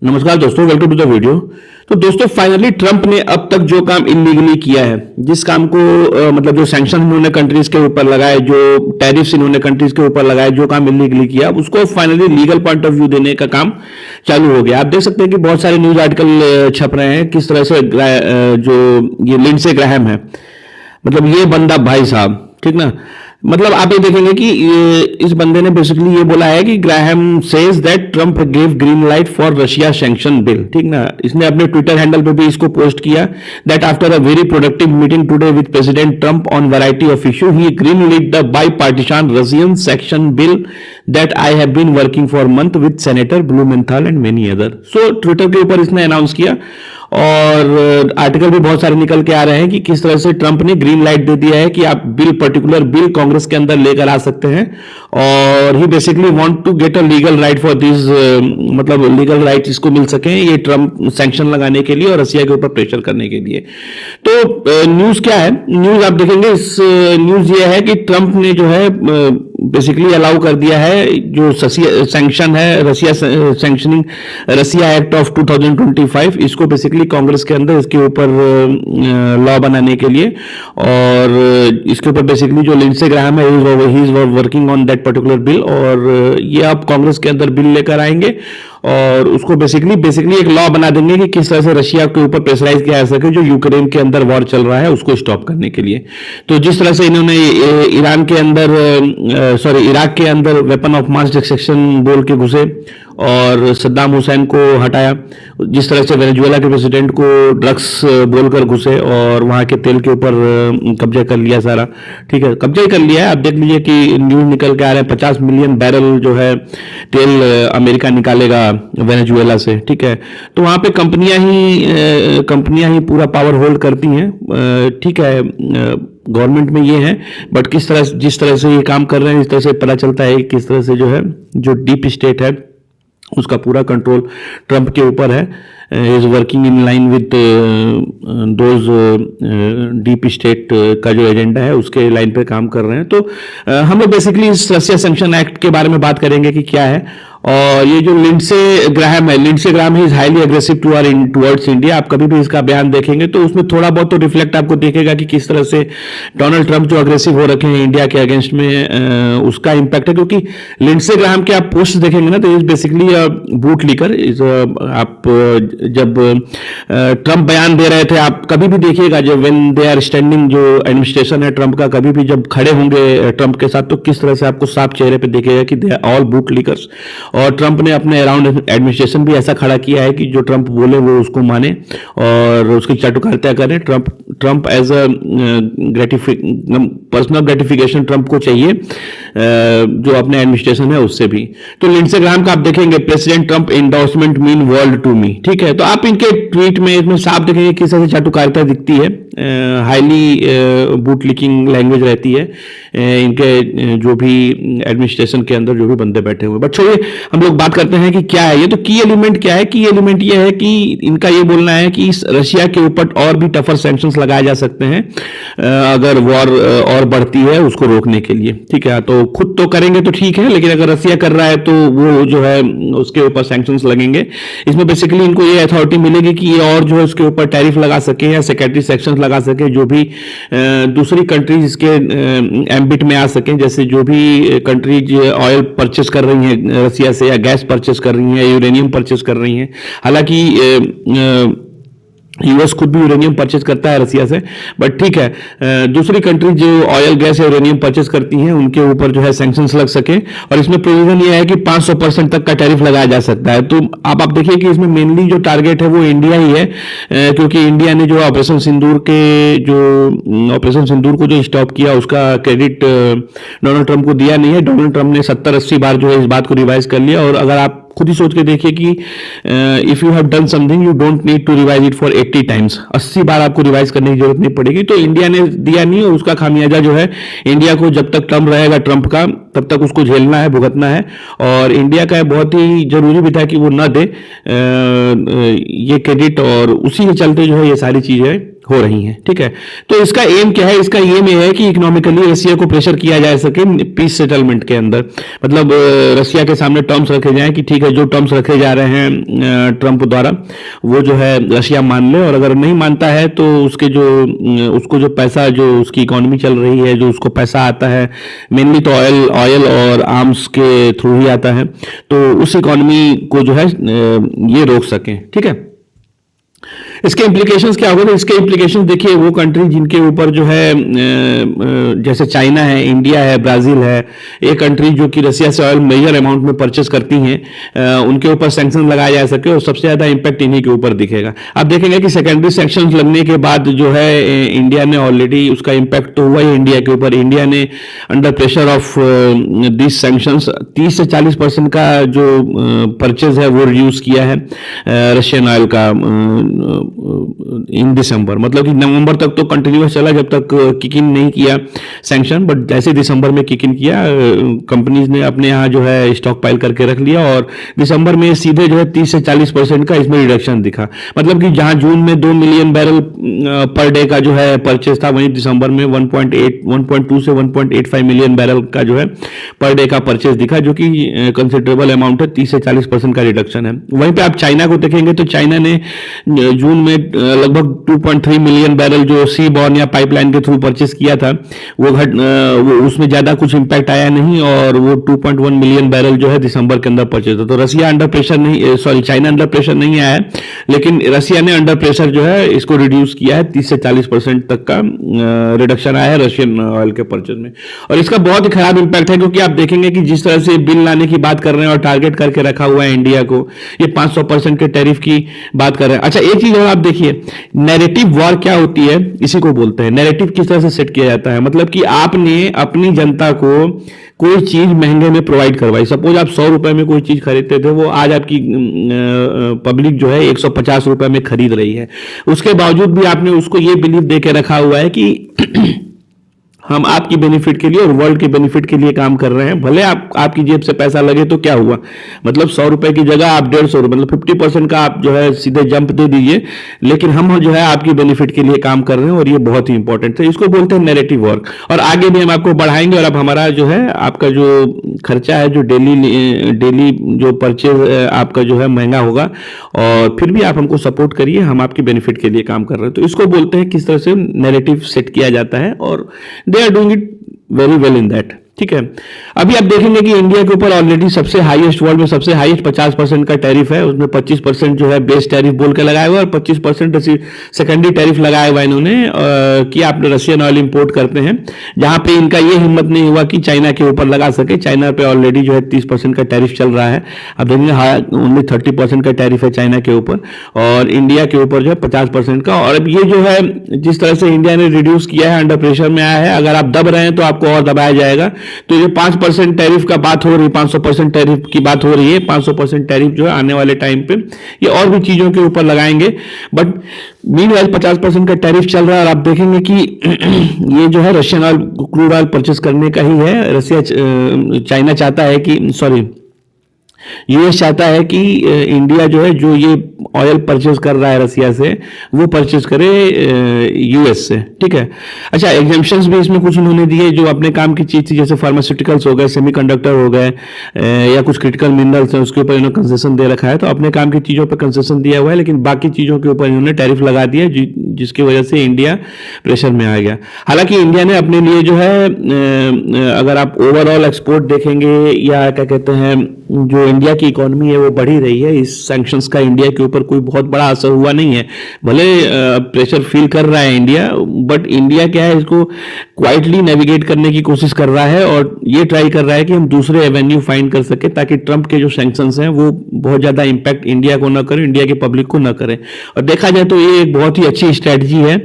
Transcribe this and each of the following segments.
नमस्कार दोस्तों, welcome to the video. तो दोस्तों फाइनली ट्रंप ने अब तक जो काम इलीगली किया है, जिस काम को मतलब जो सैंक्शन इन्होंने कंट्रीज के ऊपर लगाए, जो टैरिफ्स इन्होंने कंट्रीज के ऊपर लगाए, जो काम इलीगली किया, उसको finally legal point of view देने का काम चालू हो गया। आप देख सकते हैं कि बहुत सारे न्यूज आर्टिकल छप रहे हैं किस तरह से जो ये लिंडसे ग्राहम है, मतलब ये बंदा भाई साहब, ठीक ना। मतलब आप ये देखेंगे कि इस बंदे ने बेसिकली ये बोला है कि Graham says that Trump give green light for Russia sanction bill, ठीक ना। इसने अपने ट्विटर हैंडल पे भी इसको पोस्ट किया that after a very productive meeting today with president Trump on variety of issue he greenlit the bipartisan Russian sanction bill that I have been working for month with senator Blumenthal and many other. So Twitter के ऊपर इसने announce किया और article भी बहुत सारे निकल के आ रहे हैं कि किस तरह से ट्रंप ने ग्रीन लाइट दे दिया है कि आप पर्टिकुलर बिल कांग्रेस के अंदर लेकर आ सकते हैं। और he basically want to get a legal right for this, मतलब लीगल राइट इसको मिल सके ये ट्रंप सैंक्शन लगाने के लिए और रशिया के ऊपर प्रेशर करने के लिए। तो न्यूज क्या है, न्यूज आप देखेंगे, इस न्यूज ये है कि ट्रंप ने जो है बेसिकली अलाउ कर दिया है जो सैंक्शन है, Russia sanctioning Russia act of 2025, इसको बेसिकली कांग्रेस के अंदर इसके ऊपर लॉ बनाने के लिए। और इसके ऊपर बेसिकली जो लिंडसे ग्राहम है he is working on that particular bill, और ये आप कांग्रेस के अंदर बिल लेकर आएंगे और उसको बेसिकली एक लॉ बना देंगे कि किस तरह से रशिया के ऊपर प्रेशराइज किया जा सके जो यूक्रेन के अंदर वॉर चल रहा है उसको स्टॉप करने के लिए। तो जिस तरह से इन्होंने ईरान के अंदर इराक के अंदर वेपन ऑफ मास डिस्ट्रक्शन बोल के घुसे और सद्दाम हुसैन को हटाया, जिस तरह से वेनेजुएला के प्रेसिडेंट को ड्रग्स बोलकर घुसे और वहां के तेल के ऊपर कब्जा कर लिया सारा, ठीक है, कब्जा ही कर लिया है। आप देख लीजिए कि न्यूज निकल के आ रहे हैं 50 मिलियन बैरल जो है तेल अमेरिका निकालेगा वेनेजुएला से, ठीक है। तो वहां पे कंपनियां ही पूरा पावर होल्ड करती हैं, ठीक है, गवर्नमेंट में ये है। बट जिस तरह से ये काम कर रहे हैं, इस तरह से पता चलता है किस तरह से जो है जो डीप स्टेट है उसका पूरा कंट्रोल ट्रंप के ऊपर है। Is working in line with those deep state का जो एजेंडा है उसके लाइन पे काम कर रहे हैं। तो हम लोग बेसिकली इस रशिया सैंक्शन एक्ट के बारे में बात करेंगे कि क्या है। और ये जो लिंडसे ग्राहम है is highly aggressive towards India. आप कभी भी इसका बयान देखेंगे तो उसमें थोड़ा बहुत तो रिफ्लेक्ट आपको देखेगा कि किस तरह से डोनाल्ड ट्रंप जो अग्रेसिव हो रखे हैं इंडिया के अगेंस्ट में, उसका इंपैक्ट है। क्योंकि लिंडसे ग्राहम के आप पोस्ट देखेंगे ना तो इज बेसिकली बूट लीकर। आप जब ट्रंप बयान दे रहे थे, आप कभी भी देखिएगा जब व्हेन दे आर स्टैंडिंग, जो एडमिनिस्ट्रेशन है ट्रंप का, कभी भी जब खड़े होंगे ट्रंप के साथ तो किस तरह से आपको साफ चेहरे पे देखेगा कि they are all boot lickers. और ट्रंप ने अपने अराउंड एडमिनिस्ट्रेशन भी ऐसा खड़ा किया है कि जो ट्रंप बोले वो उसको माने और उसकी चाटुकारिता करें। Trump as a personal gratification Trump को चाहिए जो अपने एडमिनिस्ट्रेशन है उससे भी। तो लिंडसे ग्राहम का आप देखेंगे president Trump endorsement mean world to me, ठीक है। तो आप इनके ट्वीट में इसमें साफ देखेंगे किस तरह से चाटुकारिता दिखती है, हाईली बूट लीकिंग लैंग्वेज रहती है इनके जो भी एडमिनिस्ट्रेशन के अंदर जो भी बंदे बैठे हुए। बट छोड़िए, हम लोग बात करते हैं कि क्या है ये। तो की एलिमेंट क्या है, की एलिमेंट ये है कि इनका ये बोलना है कि रशिया के ऊपर और भी टफर सैंक्शंस लगाए जा सकते हैं अगर वॉर और बढ़ती है उसको रोकने के लिए, ठीक है। तो खुद तो करेंगे तो ठीक है, लेकिन अगर रशिया कर रहा है तो वो जो है उसके ऊपर सैंक्शंस लगेंगे। इसमें बेसिकली इनको ये अथॉरिटी मिलेगी कि ये और जो है उसके ऊपर टैरिफ लगा सके या सेक्रेटरी सेक्शंस लगा सके जो भी दूसरी कंट्रीज इसके एम्बिट में आ सकें। जैसे जो भी कंट्रीज ऑयल परचेस कर रही हैं रशिया से, या गैस परचेस कर रही हैं, यूरेनियम परचेस कर रही हैं। हालांकि यूएस खुद भी यूरेनियम परचेज करता है रशिया से, बट ठीक है, दूसरी कंट्री जो ऑयल गैस या यूरेनियम परचेज करती हैं उनके ऊपर जो है सैंक्शंस लग सके। और इसमें प्रोविजन ये है कि 500% तक का टैरिफ लगाया जा सकता है। तो आप देखिए कि इसमें मेनली जो टारगेट है वो इंडिया ही है, क्योंकि इंडिया ने जो ऑपरेशन सिंदूर को जो स्टॉप किया उसका क्रेडिट डोनाल्ड ट्रंप को दिया नहीं है। डोनाल्ड ट्रंप ने 70-80 बार जो है इस बात को रिवाइज कर लिया। और अगर आप खुद ही सोच के देखिए कि if you have done something you don't need to revise it for 80 times, 80 बार आपको रिवाइज करने की जरूरत नहीं पड़ेगी। तो इंडिया ने दिया नहीं और उसका खामियाजा जो है इंडिया को जब तक टर्म रहेगा ट्रंप का तब तक उसको झेलना है, भुगतना है। और इंडिया का बहुत ही जरूरी भी था कि वो न दे ये क्रेडिट, और उसी के चलते जो है ये सारी चीजें हो रही हैं, ठीक है। तो इसका एम क्या है? इसका एम ये है कि इकोनॉमिकली रसिया को प्रेशर किया जा सके पीस सेटलमेंट के अंदर। मतलब रसिया के सामने टर्म्स रखे जाएं कि ठीक है, जो टर्म्स रखे जा रहे हैं ट्रंप द्वारा, वो जो है रसिया मान ले, और अगर नहीं मानता है तो उसके जो उसको जो पैसा, जो उसकी इकोनॉमी चल रही है, जो उसको पैसा आता है मेनली तो ऑयल और आर्म्स के थ्रू ही आता है, तो उस इकोनॉमी को जो है ये रोक सकें, ठीक है। इसके इम्प्लीकेशंस क्या होगा? तो इसके इम्प्लीकेशंस देखिए, वो कंट्री जिनके ऊपर जो है जैसे चाइना है, इंडिया है, ब्राजील है, ये कंट्री जो कि रसिया से ऑयल मेजर अमाउंट में परचेस करती हैं, उनके ऊपर सैंक्शन लगाया जा सके, और सबसे ज्यादा इंपैक्ट इन्हीं के ऊपर दिखेगा। आप देखेंगे कि सेकेंडरी सैंक्शन लगने के बाद जो है इंडिया ने ऑलरेडी, उसका इंपैक्ट तो हुआ ही इंडिया के ऊपर। इंडिया ने under pressure of this sanctions 30 से 40% का जो परचेज है वो रिड्यूस किया है रशियन ऑयल का इन दिसंबर। मतलब कि नवंबर तक तो कंटिन्यूस चला जब तक किक इन नहीं किया सैंक्शन, बट जैसे दिसंबर में किक इन किया, कंपनीज ने अपने यहाँ जो है स्टॉक पाइल करके रख लिया, और दिसंबर में सीधे जो है 30 से 40% का इसमें रिडक्शन दिखा। मतलब कि जहां जून में 2 मिलियन बैरल पर डे का जो है परचेज था, वहीं दिसंबर में 1.2 से 1.85 मिलियन बैरल का जो है पर डे का परचेज दिखा, जो कि कंसिडरेबल अमाउंट है, 30 से 40% का रिडक्शन है। वहीं पे आप चाइना को देखेंगे तो चाइना ने जून में लगभग 2.3 मिलियन बैरल जो सी बॉर्न या पाइपलाइन के थ्रू परचेस किया था, वो उसमें ज्यादा कुछ इंपैक्ट आया नहीं, और वो 2.1 मिलियन बैरल जो है दिसंबर के अंदर परचेस था। तो रसिया अंडर प्रेशर नहीं, सॉरी, चाइना अंडर प्रेशर नहीं आया है, लेकिन रसिया ने अंडर प्रेशर जो है इसको रिड्यूस किया है, 30 से 40% तक का रिडक्शन आया है रशियन ऑयल के परचेज में। और इसका बहुत ही खराब इंपैक्ट है, क्योंकि आप देखेंगे कि जिस तरह से बिल लाने की बात कर रहे हैं और टारगेट करके रखा हुआ है इंडिया को, ये 500% के टैरिफ की बात कर रहे हैं। अच्छा, एक चीज और आप देखिए, नैरेटिव वॉर क्या होती है, इसी को बोलते हैं। नैरेटिव किस तरह से सेट किया जाता है? मतलब कि आपने अपनी जनता को कोई चीज महंगे में प्रोवाइड करवाई। सपोज आप 100 रुपए में कोई चीज खरीदते थे, वो आज आपकी पब्लिक जो है 150 रुपए में खरीद रही है। उसके बावजूद भी आपने उसको ये बिलीव दे के रखा हुआ है कि हम आपकी बेनिफिट के लिए और वर्ल्ड के बेनिफिट के लिए काम कर रहे हैं, भले आपकी जेब से पैसा लगे तो क्या हुआ। मतलब 100 रुपए की जगह आप 150 रुपए, मतलब 50% का आप जो है सीधे जंप दे दीजिए, लेकिन हम जो है आपकी बेनिफिट के लिए काम कर रहे हैं, और ये बहुत ही इंपॉर्टेंट है। इसको बोलते हैं नैरेटिव वर्क, और आगे भी हम आपको बढ़ाएंगे। और अब हमारा जो है आपका जो खर्चा है, जो डेली जो परचेज आपका जो है महंगा होगा, और फिर भी आप हमको सपोर्ट करिए, हम आपकी बेनिफिट के लिए काम कर रहे हैं। तो इसको बोलते हैं किस तरह से नैरेटिव सेट किया जाता है, और they are doing it very well in that, ठीक है। अभी आप देखेंगे कि इंडिया के ऊपर ऑलरेडी सबसे हाईएस्ट, वर्ल्ड में सबसे हाईएस्ट 50% का टैरिफ है। उसमें 25% जो है बेस टैरिफ बोल के लगाया हुआ है, और 25% सेकेंडरी टैरिफ लगाया हुआ इन्होंने कि आप रशियन ऑयल इंपोर्ट करते हैं, जहां पे इनका ये हिम्मत नहीं हुआ कि चाइना के ऊपर लगा सके। चाइना पे ऑलरेडी जो है 30% का टैरिफ चल रहा है। आप देखेंगे ओनली 30% का टैरिफ है चाइना के ऊपर, और इंडिया के ऊपर जो है 50% का। और अब ये जो है जिस तरह से इंडिया ने रिड्यूस किया है, अंडर प्रेशर में आया है, अगर आप दब रहे हैं तो आपको और दबाया जाएगा। तो ये 5% टैरिफ का बात हो रही है, 500% टैरिफ की बात हो रही है। 500% टैरिफ जो है आने वाले टाइम पे ये और भी चीजों के ऊपर लगाएंगे, बट मीनवाइल 50% का टैरिफ चल रहा है। और आप देखेंगे कि ये जो है Russian oil, crude oil purchase करने का ही है। रशिया, चाइना चाहता है कि, सॉरी, यूएस चाहता है कि इंडिया जो है, जो ये ऑयल परचेज कर रहा है रसिया से, वो परचेज करे यूएस से, ठीक है। अच्छा, एग्जेम्पशंस भी इसमें कुछ इन्होंने दिए जो अपने काम की चीज थी, जैसे फार्मास्यूटिकल्स हो गए, सेमीकंडक्टर हो गए, या कुछ क्रिटिकल मिनरल्स हैं, उसके ऊपर इन्होंने कंसेशन दे रखा है। तो अपने काम की चीजों पर कंसेशन दिया हुआ है, लेकिन बाकी चीजों के ऊपर इन्होंने टैरिफ लगा दिया, जिसकी वजह से इंडिया प्रेशर में आ गया। हालांकि इंडिया ने अपने लिए जो है, अगर आप ओवरऑल एक्सपोर्ट देखेंगे, या क्या कहते हैं, जो इंडिया की इकोनॉमी है वो बढ़ी रही है। इस सैंक्शंस का इंडिया के ऊपर कोई बहुत बड़ा असर हुआ नहीं है। भले प्रेशर फील कर रहा है इंडिया, बट इंडिया क्या है, इसको क्वाइटली नेविगेट करने की कोशिश कर रहा है, और ये ट्राई कर रहा है कि हम दूसरे एवेन्यू फाइंड कर सके, ताकि ट्रंप के जो सैंक्शंस हैं वो बहुत ज्यादा इंपैक्ट इंडिया को ना करें, इंडिया के पब्लिक को ना करें। और देखा जाए तो ये एक बहुत ही अच्छी स्ट्रेटजी है।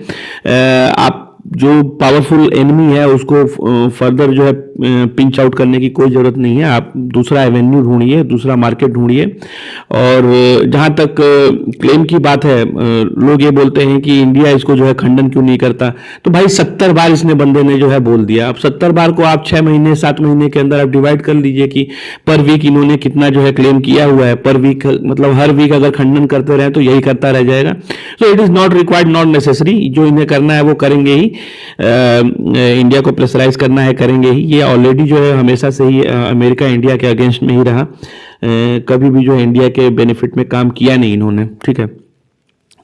आप जो पावरफुल एनिमी है उसको फर्दर जो है पिंच आउट करने की कोई ज़रूरत नहीं है। आप दूसरा एवेन्यू ढूंढिए, दूसरा मार्केट ढूंढिए। और जहाँ तक क्लेम की बात है, लोग ये बोलते हैं कि इंडिया इसको जो है खंडन क्यों नहीं करता। तो भाई 70 बार इसने बंदे ने जो है बोल दिया। अब 70 बार को आप 6 महीने 7 महीने के अंदर आप डिवाइड कर लीजिए कि पर वीक इन्होंने कितना जो है क्लेम किया हुआ है। पर वीक मतलब हर वीक अगर खंडन करते रहे तो यही करता रह जाएगा। So it is not required, not necessary. जो इन्हें करना है वो करेंगे ही, इंडिया को प्रेशराइज करना है करेंगे ही। ये ऑलरेडी जो है हमेशा से ही अमेरिका इंडिया के अगेंस्ट में ही रहा, कभी भी जो है इंडिया के बेनिफिट में काम किया नहीं इन्होंने, ठीक है।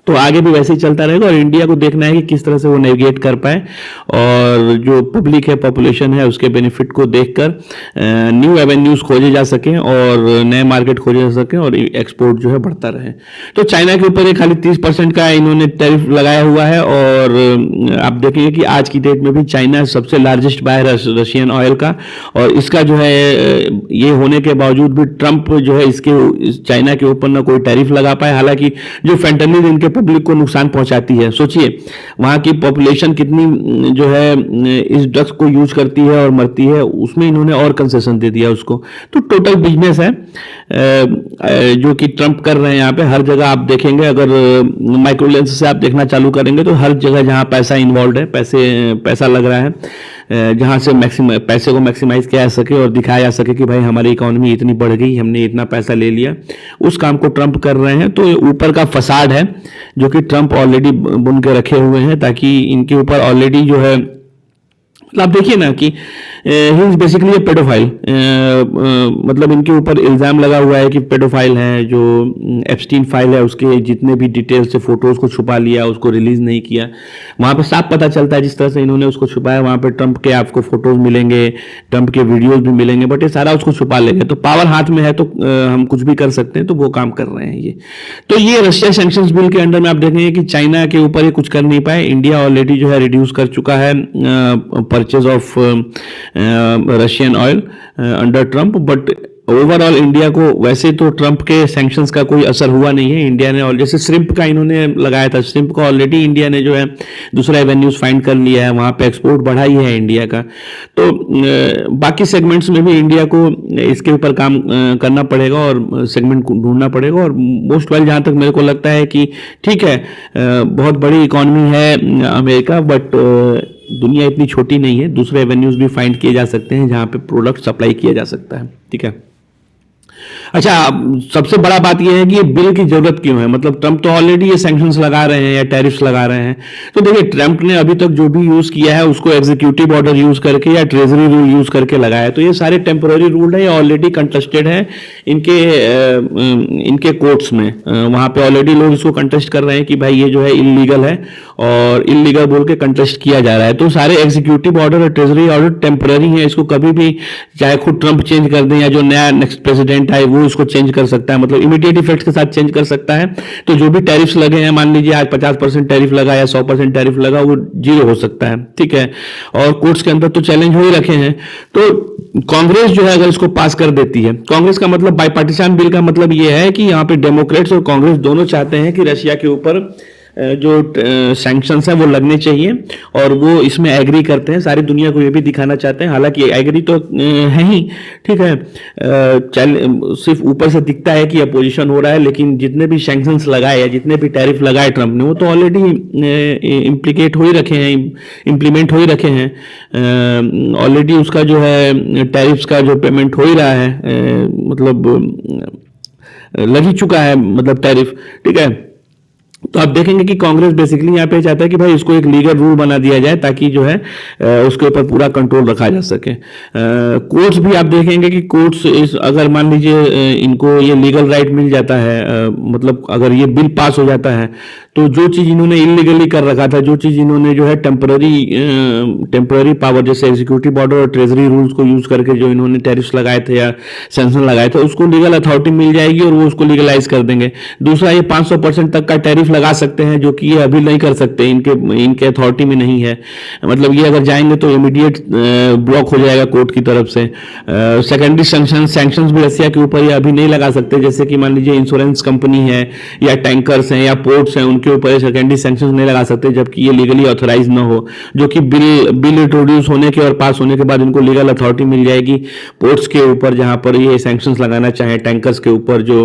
तो आगे भी वैसे ही चलता रहेगा और इंडिया को देखना है कि किस तरह से वो नेविगेट कर पाए और जो पब्लिक है, पॉपुलेशन है, उसके बेनिफिट को देखकर न्यू एवेन्यूज खोजे जा सकें और नए मार्केट खोजे जा सकें और एक्सपोर्ट जो है बढ़ता रहे। तो चाइना के ऊपर खाली 30% का इन्होंने टैरिफ लगाया हुआ है और आप देखेंगे कि आज की डेट में भी चाइना सबसे लार्जेस्ट बायर है रशियन ऑयल का। और इसका जो है ये होने के बावजूद भी ट्रंप जो है इसके चाइना के ऊपर ना कोई टैरिफ लगा पाए। हालांकि जो फेंटनिल इनके पब्लिक को नुकसान पहुंचाती है, सोचिए वहां की पॉपुलेशन कितनी जो है इस ड्रग्स को यूज करती है और मरती है, उसमें इन्होंने और कंसेशन दे दिया उसको। तो टोटल बिजनेस है जो कि ट्रंप कर रहे हैं यहाँ पे। हर जगह आप देखेंगे, अगर माइक्रोलेंस से आप देखना चालू करेंगे तो हर जगह जहां पैसा इन्वॉल्व है, पैसा लग रहा है, जहां से पैसे को मैक्सिमाइज किया जा सके और दिखाया जा सके कि भाई हमारी इकोनॉमी इतनी बढ़ गई, हमने इतना पैसा ले लिया, उस काम को ट्रंप कर रहे हैं। तो ऊपर का फसाड है जो कि ट्रंप ऑलरेडी बुन के रखे हुए हैं, ताकि इनके ऊपर ऑलरेडी जो है, मतलब आप देखिए ना कि he is basically A paedophile. मतलब इनके ऊपर इल्जाम लगा हुआ है कि पेडोफाइल है। जो एप्स्टीन फाइल है उसके जितने भी डिटेल्स से फोटोज को छुपा लिया, उसको रिलीज नहीं किया, वहां पे साफ पता चलता है जिस तरह से इन्होंने उसको छुपाया। वहां पे ट्रंप के आपको फोटोज मिलेंगे, ट्रंप के वीडियोज भी मिलेंगे, बट ये सारा उसको छुपा लेंगे। तो पावर हाथ में है तो हम कुछ भी कर सकते हैं, तो वो काम कर रहे हैं ये। तो ये रशिया सैंक्शंस बिल के अंडर में आप देखेंगे कि चाइना के ऊपर ये कुछ कर नहीं पाए। इंडिया ऑलरेडी जो है रिड्यूस कर चुका है purchase of Russian oil under Trump, but overall India को वैसे तो ट्रंप के सैंक्शंस का कोई असर हुआ नहीं है। इंडिया ने, और जैसे श्रिम्प का इन्होंने लगाया था, श्रिम्प को ऑलरेडी इंडिया ने जो है दूसरा एवेन्यूज फाइंड कर लिया है, वहां पे एक्सपोर्ट बढ़ा ही है इंडिया का। तो बाकी सेगमेंट्स में भी इंडिया को इसके ऊपर काम करना पड़ेगा और सेगमेंट ढूंढना पड़ेगा। और मोस्ट वेल जहां तक मेरे को लगता है कि ठीक है, बहुत बड़ी इकोनॉमी है अमेरिका, बट दुनिया इतनी छोटी नहीं है, दूसरे एवेन्यूज भी फाइंड किए जा सकते हैं जहां पे प्रोडक्ट सप्लाई किया जा सकता है, ठीक है। अच्छा, सबसे बड़ा बात यह है कि ये बिल की जरूरत क्यों है। मतलब ट्रंप तो ऑलरेडी ये सैंक्शंस लगा रहे हैं या टैरिफ्स लगा रहे हैं। तो देखिए, ट्रंप ने अभी तक जो भी यूज किया है उसको एग्जीक्यूटिव ऑर्डर यूज करके या ट्रेजरी रूल यूज करके लगाया। तो ये सारे टेम्पोररी रूल है, ये ऑलरेडी कंटेस्टेड है इनके कोर्ट्स में। वहां पे ऑलरेडी लोग इसको कंटेस्ट कर रहे हैं कि भाई ये जो है इलीगल है, और इलीगल बोल के कंटेस्ट किया जा रहा है। तो सारे एग्जीक्यूटिव ऑर्डर और ट्रेजरी ऑर्डर टेम्पोररी है, इसको कभी भी चाहे खुद ट्रंप चेंज कर दें या जो नया नेक्स्ट प्रेसिडेंट है वो इसको चेंज कर सकता है, मतलब इमीडिएट इफेक्ट के साथ चेंज कर सकता है। तो जो भी टैरिफ्स लगे हैं, मान लीजिए आज 50% टैरिफ लगा या 100% टैरिफ लगा, वो 0 हो सकता है, ठीक है। और कोर्ट्स के अंदर तो चैलेंज हो ही रखे हैं। तो कांग्रेस जो है अगर इसको पास कर देती है, कांग्रेस का मतलब बाईपार्टीसान बिल का मतलब ये है कि यहाँ पे डेमोक्रेट्स और कांग्रेस दोनों चाहते हैं कि रशिया के ऊपर जो सैंक्शंस है वो लगने चाहिए, और वो इसमें एग्री करते हैं। सारी दुनिया को ये भी दिखाना चाहते हैं, हालांकि एग्री तो है ही, ठीक है, सिर्फ ऊपर से दिखता है कि अपोजिशन हो रहा है, लेकिन जितने भी सैंक्शंस लगाए या जितने भी टैरिफ लगाए ट्रंप ने, वो तो ऑलरेडी इम्प्लीकेट हो ही रखे हैं, इम्प्लीमेंट हो ही रखे हैं। ऑलरेडी उसका जो है टैरिफ्स का जो पेमेंट हो ही रहा है, मतलब लग ही चुका है, मतलब टैरिफ, ठीक है। तो आप देखेंगे कि कांग्रेस बेसिकली यहाँ पे चाहता है कि भाई इसको एक लीगल रूल बना दिया जाए, ताकि जो है उसके ऊपर पूरा कंट्रोल रखा जा सके। कोर्ट्स भी आप देखेंगे कि कोर्ट्स इस, अगर मान लीजिए इनको ये लीगल राइट मिल जाता है, मतलब अगर ये बिल पास हो जाता है, तो जो चीज इन्होंने इलीगली कर रखा था, जो चीज इन्होंने जो है टेम्पररी पावर जैसे एग्जीक्यूटिव ऑर्डर और ट्रेजरी रूल्स को यूज करके जो इन्होंने टैरिफ्स लगाए थे या सैंक्शन लगाए थे, उसको लीगल अथॉरिटी मिल जाएगी और वो उसको लीगलाइज कर देंगे। दूसरा, ये 500% तक का टैरिफ टैरिफ लगा सकते हैं, जो कि ये अभी नहीं कर सकते, इनके अथॉरिटी में नहीं है। मतलब ये अगर जाएंगे तो इमीडिएट ब्लॉक हो जाएगा कोर्ट की तरफ से। सेकेंडरी सैंक्शंस भी रसिया के ऊपर ये अभी नहीं लगा सकते, जैसे कि मान लीजिए इंश्योरेंस कंपनी है या टैंकर्स हैं या पोर्ट्स हैं, उनके ऊपर सेकेंडरी सैंक्शंस नहीं लगा सकते जबकि ये लीगली ऑथराइज ना हो, जो कि बिल इंट्रोड्यूस होने के और पास होने के बाद इनको लीगल अथॉरिटी मिल जाएगी पोर्ट्स के ऊपर, जहां पर ये सैंक्शंस लगाना चाहे। टैंकर्स के ऊपर जो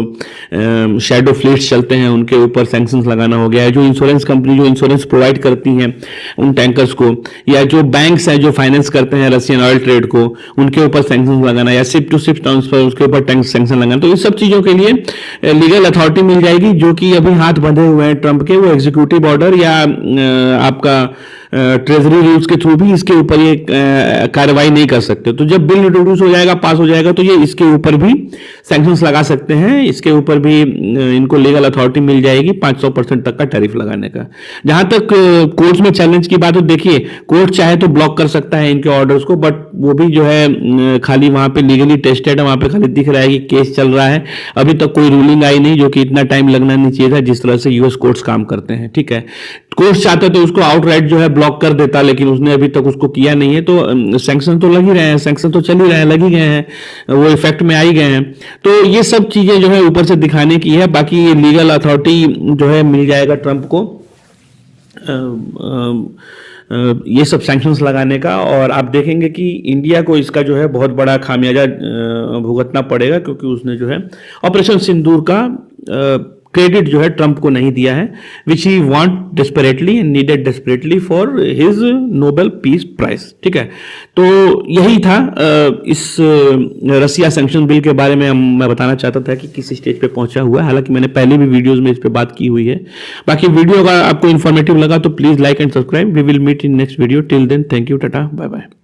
शैडो फ्लीट्स चलते हैं उनके ऊपर सैंक्शंस लगाना हो गया है। जो इंश्योरेंस कंपनी जो इंश्योरेंस प्रोवाइड करती हैं उन टैंकर्स को, या जो बैंक्स हैं जो फाइनेंस करते हैं रशियन ऑयल ट्रेड को, उनके ऊपर सैंक्शंस लगाना, या शिप टू शिप ट्रांसफर उसके ऊपर सैंक्शन लगाना। तो इस सब चीजों के लिए लीगल अथॉरिटी मिल जाएगी, जो कि अभी हाथ बंधे हुए हैं ट्रंप के। वो एग्जीक्यूटिव ऑर्डर या आपका ट्रेजरी रूल्स के थ्रू भी इसके ऊपर ये कार्रवाई नहीं कर सकते। तो जब बिल इंट्रोड्यूस हो जाएगा, पास हो जाएगा, तो ये इसके ऊपर भी सैंक्शंस लगा सकते हैं। इसके ऊपर भी इनको लीगल अथॉरिटी मिल जाएगी 500% तक का टैरिफ लगाने का। जहां तक कोर्ट्स में चैलेंज की बात है, देखिए कोर्ट चाहे तो ब्लॉक कर सकता है इनके ऑर्डर्स को, बट वो भी जो है खाली वहां पे लीगली टेस्टेड है, वहां पे खाली दिख रहा है कि केस चल रहा है। अभी तक कोई रूलिंग आई नहीं, जो कि इतना टाइम लगना नहीं चाहिए था जिस तरह से यूएस कोर्ट्स काम करते हैं। ठीक है, कोर्ट चाहते तो उसको आउटराइट जो है ब्लॉक कर देता, लेकिन उसने अभी तक उसको किया नहीं है। तो सैंक्शन तो लग ही रहे हैं, सैंक्शन तो चल ही रहे हैं, लग ही गए हैं, वो इफेक्ट में आ ही गए हैं। तो ये सब चीजें जो है ऊपर से दिखाने की है। बाकी ये लीगल अथॉरिटी जो है मिल जाएगा ट्रंप को ये सब सैंक्शंस लगाने का, और आप देखेंगे कि इंडिया को इसका जो है बहुत बड़ा खामियाजा भुगतना पड़ेगा, क्योंकि उसने जो है ऑपरेशन सिंदूर का क्रेडिट जो है ट्रंप को नहीं दिया है, which he want desperately and needed desperately for his Nobel peace prize. ठीक है, तो यही था इस रसिया सैंक्शन बिल के बारे में मैं बताना चाहता था कि किस स्टेज पे पहुंचा हुआ है। हालांकि मैंने पहले भी वीडियोस में इस पे बात की हुई है। बाकी वीडियो अगर आपको इन्फॉर्मेटिव लगा तो please like and subscribe. We will meet in next video. Till then, thank you, tata, bye bye.